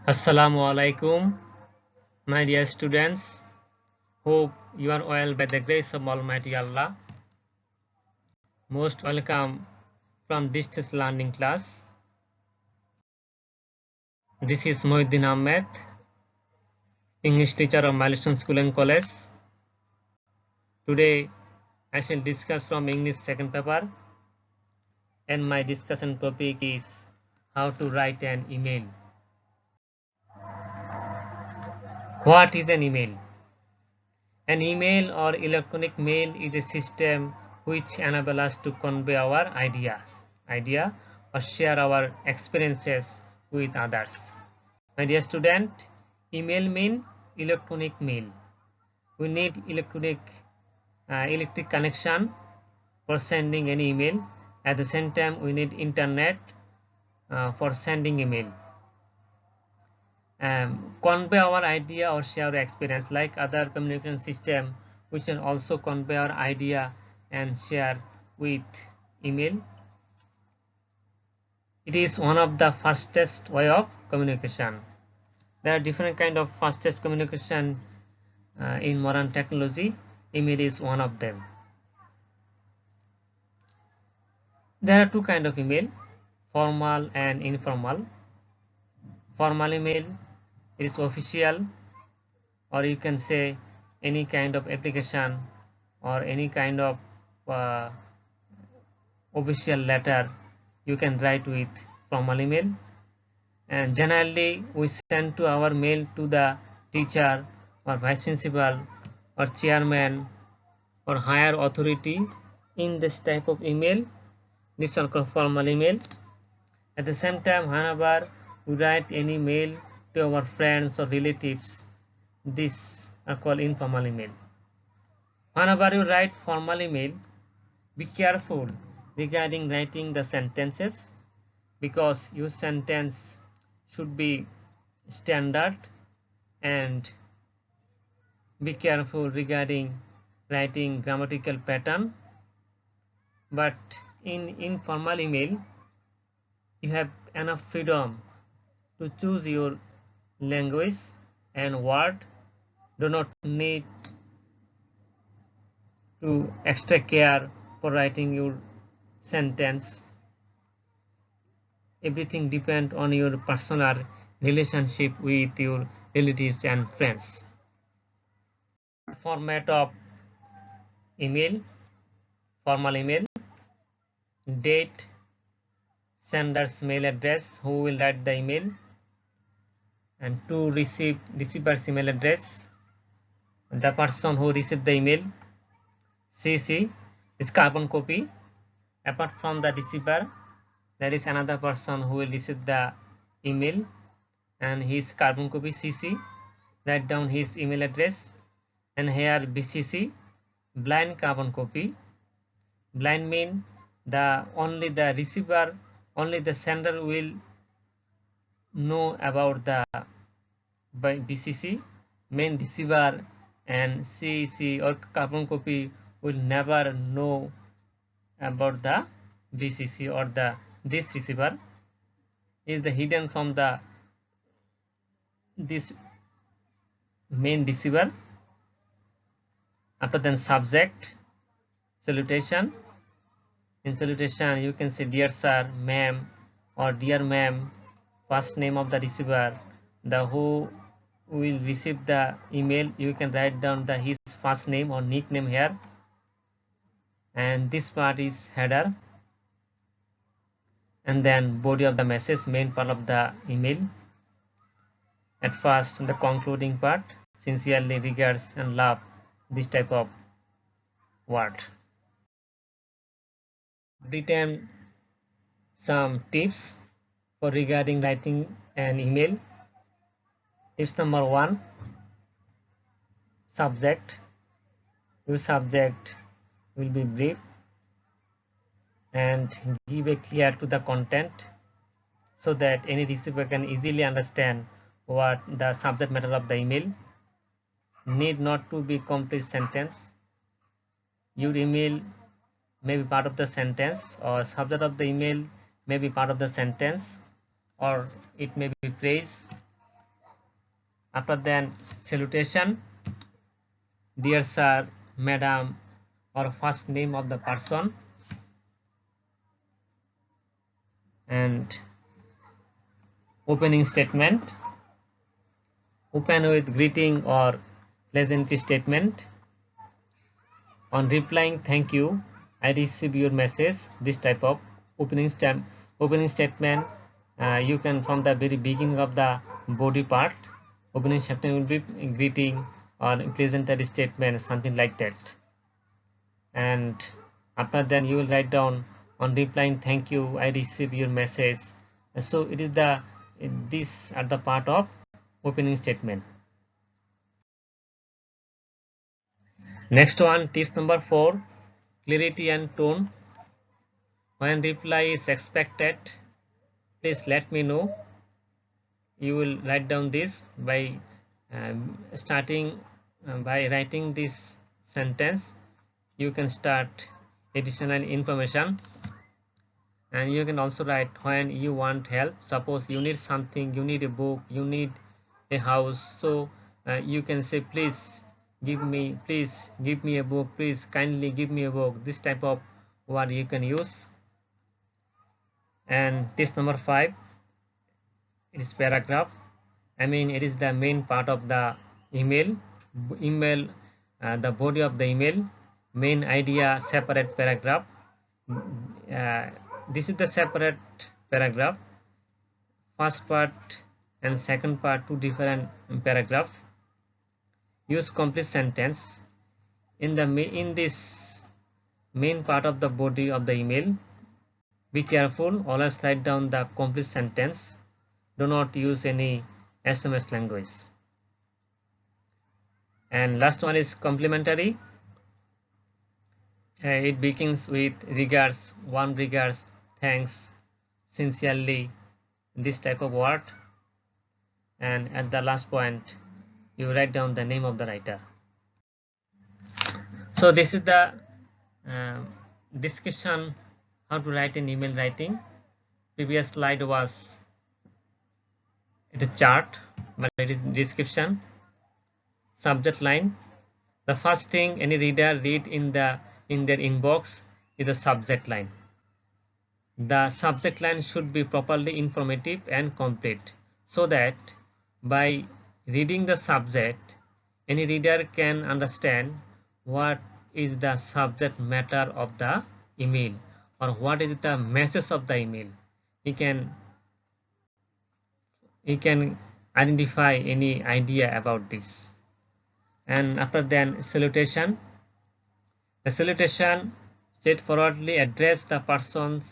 Assalamu alaikum, my dear students. Hope you are well by the grace of Almighty Allah. Most welcome from distance learning class. This is Mohiddin Ahmed, English teacher of Milestone School and College. Today I shall discuss from English second paper, and my discussion topic is how to write an email. What is an email? An email or electronic mail is a system which enables us to convey our idea or share our experiences with others. My dear student, email means electronic mail. We need electric connection for sending any email. At the same time, we need internet for sending email. Convey our idea or share our experience. Like other communication system, we can also convey our idea and share with email. It is one of the fastest way of communication. There are different kind of fastest communication in modern technology. Email is one of them. There are two kind of email, formal and informal. Formal email is official, or you can say any kind of application or any kind of official letter you can write with formal email. And generally we send to our mail to the teacher or vice principal or chairman or higher authority in this type of email. This is called formal email. At the same time, whenever we write any mail to our friends or relatives, these are called informal email. Whenever you write formal email, be careful regarding writing the sentences, because your sentence should be standard, and be careful regarding writing grammatical pattern. But in informal email, you have enough freedom to choose your language and word. Do not need to extra care for writing your sentence. Everything depends on your personal relationship with your relatives and friends. Format of email: formal email, date, sender's mail address, who will write the email, and to receiver's email address, the person who received the email. CC is carbon copy. Apart from the receiver, there is another person who will receive the email, and his carbon copy CC. Write down his email address, and here BCC, blind carbon copy. Blind mean only the receiver, only the sender will know about the BCC. Main receiver and CC or carbon copy will never know about the BCC, or this receiver is the hidden from this main receiver. After then, subject, salutation. In salutation, you can say dear sir, ma'am, or dear ma'am. First name of the receiver, the who will receive the email, you can write down his first name or nickname here. And this part is header, and then body of the message, main part of the email. At first, the concluding part, sincerely regards and love, this type of word. Written some tips for regarding writing an email. Tips number 1: subject. Your subject will be brief and give a clear to the content, so that any receiver can easily understand what the subject matter of the email. Need not to be complete sentence. Your email may be part of the sentence, or subject of the email may be part of the sentence, or it may be phrase. After then, salutation, dear sir, madam, or first name of the person, and opening statement, open with greeting or pleasantry statement. On replying thank you, I receive your message. This type of opening statement, you can from the very beginning of the body part, opening statement will be greeting or pleasantry statement, something like that. And after then you will write down, on replying thank you, I receive your message. So it is the these are the part of opening statement. Next one, tips number 4, clarity and tone. When reply is expected, please let me know. You will write down this by starting by writing this sentence. You can start additional information, and you can also write when you want help. Suppose you need something, you need a book, you need a house, so you can say please give me a book, please kindly give me a book. This type of word you can use. And this number 5, it is paragraph. I mean, it is the main part of the email. The body of the email, main idea, separate paragraph. This is the separate paragraph. First part and second part, two different paragraph. Use complete sentence. In this main part of the body of the email, be careful. Always write down the complete sentence. Do not use any SMS language. And last one is complimentary. It begins with regards, warm regards, thanks, sincerely, this type of word. And at the last point, you write down the name of the writer. So this is the discussion how to write an email writing. Previous slide was it is chart, but it is description. Subject line. The first thing any reader read in their inbox is the subject line. The subject line should be properly informative and complete, so that by reading the subject, any reader can understand what is the subject matter of the email, or what is the message of the email. He can identify any idea about this. And after then, salutation. The salutation straightforwardly address the person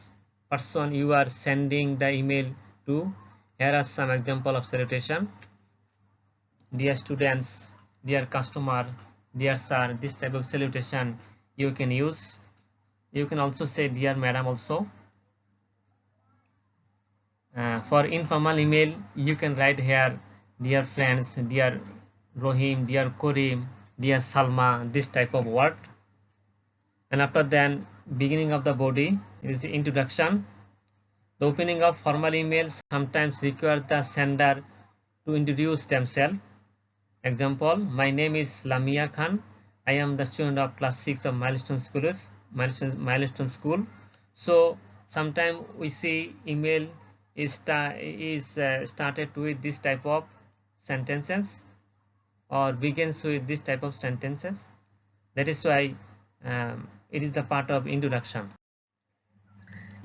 you are sending the email to. Here are some example of salutation. Dear students, dear customer, dear sir. This type of salutation you can use. You can also say dear madam also. For informal email, you can write here dear friends, dear Rohim, dear Korim, dear Salma, this type of word. And after then, beginning of the body is the introduction. The opening of formal emails sometimes require the sender to introduce themselves. Example, my name is Lamia Khan. I am the student of class 6 of Milestone School. So sometimes we see email is started with this type of sentences, or begins with this type of sentences. That is why it is the part of introduction.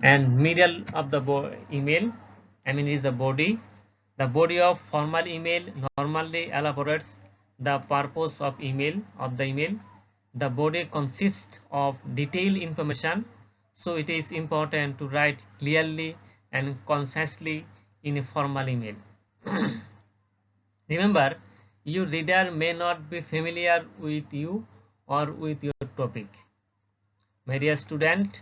And middle of the email, I mean, is the body. The body of formal email normally elaborates the purpose of the email. The body consists of detailed information, so it is important to write clearly and concisely in a formal email. Remember, your reader may not be familiar with you or with your topic. My dear student,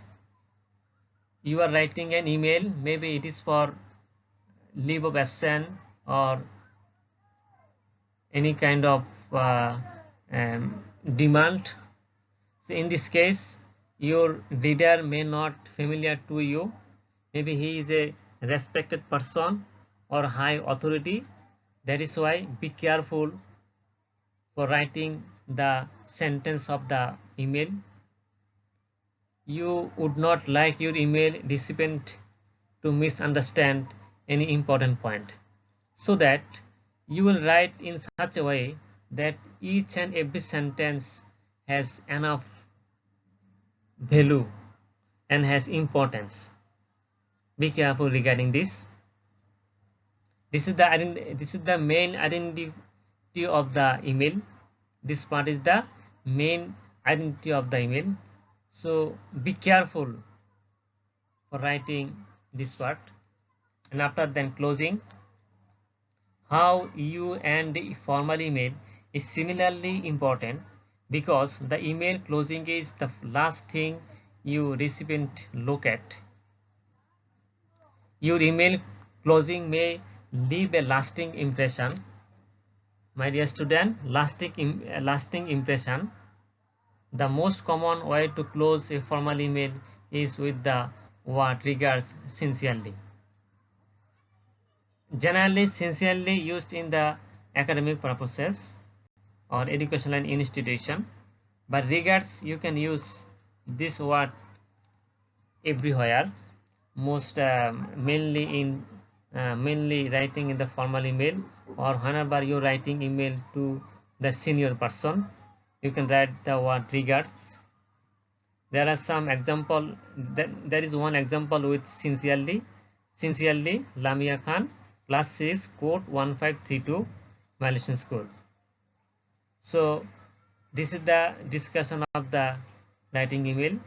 you are writing an email, maybe it is for leave of absence or any kind of demand. So in this case, your reader may not familiar to you. Maybe he is a respected person or high authority. That is why be careful for writing the sentence of the email. You would not like your email recipient to misunderstand any important point, so that you will write in such a way that each and every sentence has enough value and has importance. Be careful regarding this. This is the main identity of the email. This part is the main identity of the email. So be careful for writing this part. And after then closing, how you end the formal email is similarly important, because the email closing is the last thing you recipient look at. Your email closing may leave a lasting impression. My dear student, lasting impression. The most common way to close a formal email is with the word "regards sincerely." Generally, sincerely used in the academic purposes or educational institution, but regards you can use this word everywhere. Most mainly writing in the formal email, or whenever you're writing email to the senior person, you can write the word regards. There are some example. There is one example with sincerely Lamia Khan, class 6, code 1532, Malaysian school. So this is the discussion of the writing email,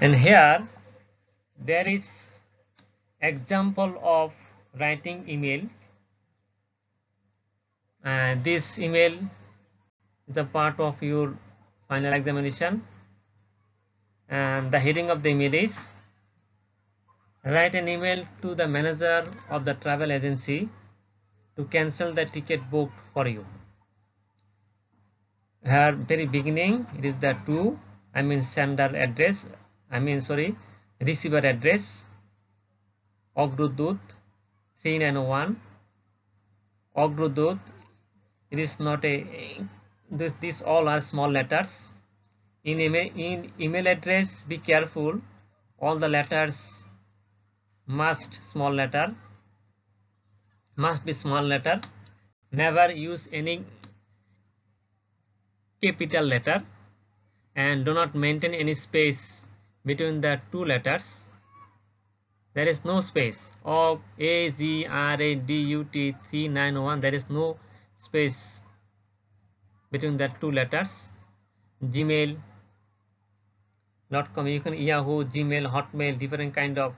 and here there is example of writing email. And this email is a part of your final examination, and the heading of the email is write an email to the manager of the travel agency to cancel the ticket booked for you. Here very beginning it is the sender address, receiver address, Ogrodut 391. Ogrodut, it is not a this all are small letters. In email address, be careful, all the letters must be small letter. Never use any capital letter, and do not maintain any space between the two letters. There is no space. Agradut 391, there is no space between the two letters. Gmail.com, you can Yahoo, Gmail, Hotmail, different kind of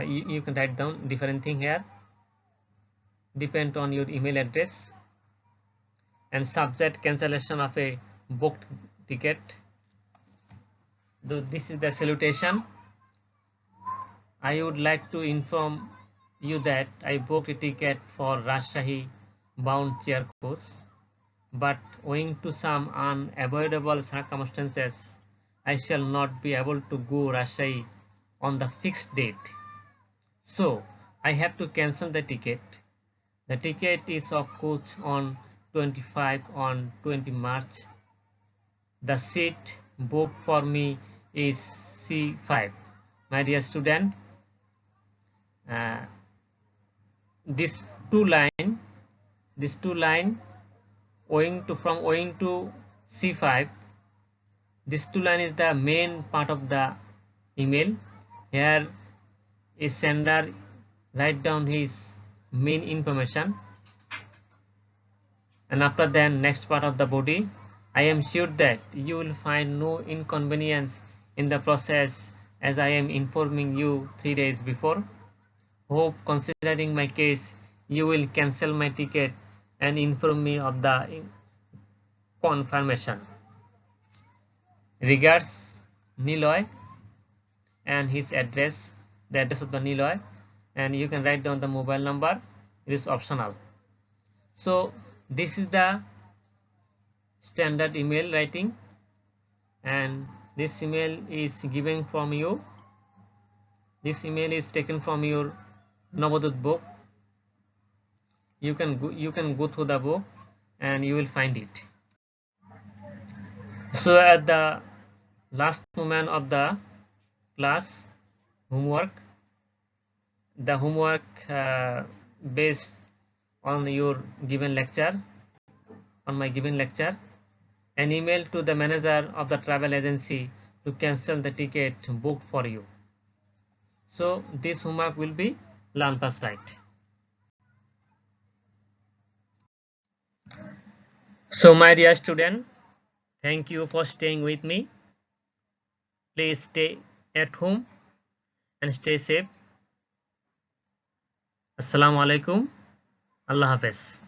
you can write down different thing here, depend on your email address. And subject cancellation of a booked ticket. This is the salutation. I would like to inform you that I booked a ticket for Rajshahi bound chair course, but owing to some unavoidable circumstances, I shall not be able to go Rajshahi on the fixed date. So I have to cancel the ticket. The ticket is of coach on 25 on 20 March. The seat booked for me is C5. My dear student, this two line owing to C5, this two line is the main part of the email. Here is sender write down his main information, and after that next part of the body. I am sure that you will find no inconvenience in the process, as I am informing you 3 days before. Hope, considering my case, you will cancel my ticket and inform me of the confirmation. Regards, Niloy, and his address, the address of the Niloy, and you can write down the mobile number. It is optional. So this is the standard email writing, and this email is given from you. This email is taken from your Navodut book. you can go through the book and you will find it. So at the last moment of the class homework, the homework based on your given lecture, on my given lecture, an email to the manager of the travel agency to cancel the ticket booked for you. So this homework will be learn plus write. So my dear student, thank you for staying with me. Please stay at home and stay safe. Assalamu alaikum. Allah Hafiz.